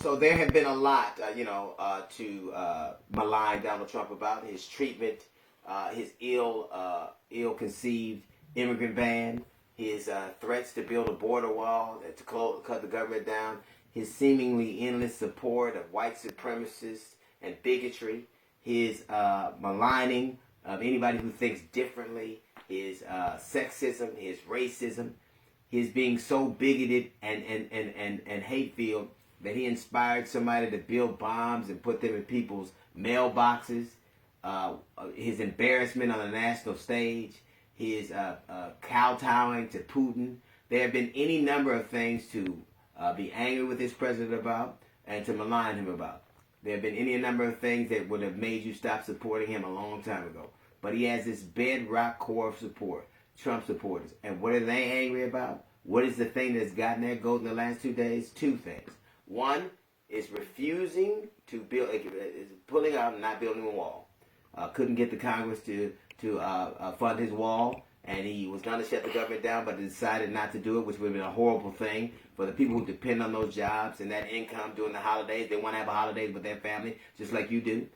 So there have been a lot, to malign Donald Trump about his treatment, his ill-conceived immigrant ban, his threats to build a border wall, to cut the government down, his seemingly endless support of white supremacists and bigotry, his maligning of anybody who thinks differently, his sexism, his racism, his being so bigoted and hate-filled that he inspired somebody to build bombs and put them in people's mailboxes, his embarrassment on the national stage, his kowtowing to Putin. There have been any number of things to be angry with this president about and to malign him about. There have been any number of things that would have made you stop supporting him a long time ago. But he has this bedrock core of support, Trump supporters. And what are they angry about? What is the thing that's gotten their goat in the last 2 days? Two things. One is refusing to build, pulling out and not building a wall. Couldn't get the Congress to fund his wall, and he was going to shut the government down, but decided not to do it, which would have been a horrible thing for the people who depend on those jobs and that income during the holidays. They want to have a holiday with their family, just like you do.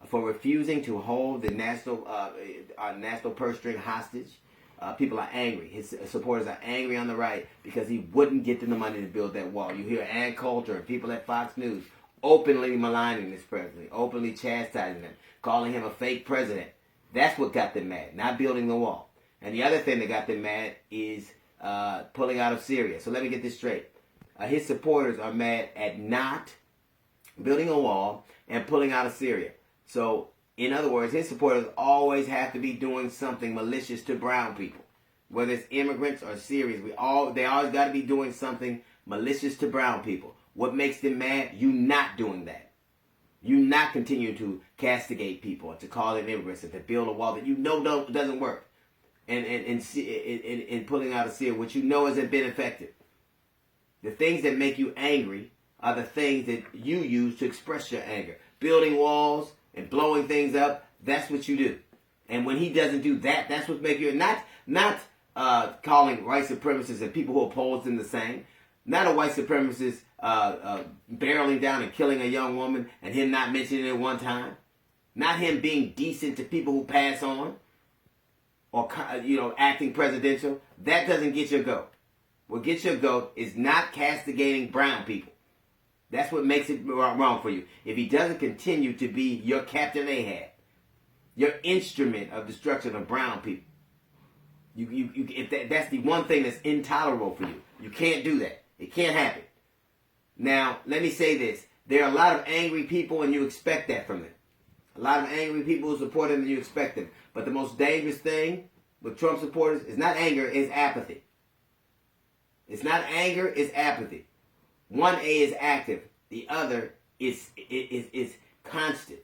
For refusing to hold the national purse string hostage. People are angry. His supporters are angry on the right because he wouldn't get them the money to build that wall. You hear Ann Coulter and people at Fox News openly maligning this president, openly chastising him, calling him a fake president. That's what got them mad, not building the wall. And the other thing that got them mad is pulling out of Syria. So let me get this straight. His supporters are mad at not building a wall and pulling out of Syria. So, in other words, his supporters always have to be doing something malicious to brown people. Whether it's immigrants or Syrians, they always got to be doing something malicious to brown people. What makes them mad? You not doing that. You not continue to castigate people, or to call them immigrants, and to build a wall that you know doesn't work. And pulling out of Syria, which you know hasn't been effective. The things that make you angry are the things that you use to express your anger. Building walls and blowing things up, that's what you do. And when he doesn't do that, that's what makes you not calling white supremacists and people who oppose them the same. Not a white supremacist barreling down and killing a young woman and him not mentioning it one time. Not him being decent to people who pass on or acting presidential. That doesn't get your goat. What gets your goat is not castigating brown people. That's what makes it wrong for you. If he doesn't continue to be your Captain Ahab, your instrument of destruction of brown people, that's the one thing that's intolerable for you. You can't do that. It can't happen. Now, let me say this. There are a lot of angry people, and you expect that from them. A lot of angry people who support him, and you expect them. But the most dangerous thing with Trump supporters is not anger, it's apathy. It's not anger, it's apathy. One A is active. The other is constant.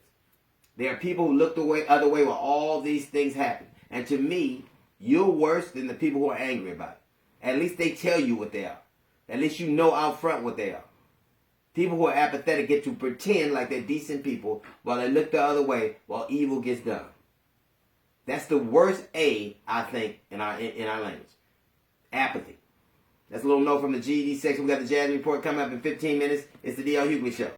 There are people who look the other way while all these things happen. And to me, you're worse than the people who are angry about it. At least they tell you what they are. At least you know out front what they are. People who are apathetic get to pretend like they're decent people while they look the other way while evil gets done. That's the worst A, I think, in our language. Apathy. That's a little note from the GED section. We got the Jazz Report coming up in 15 minutes. It's the D.L. Hughley Show.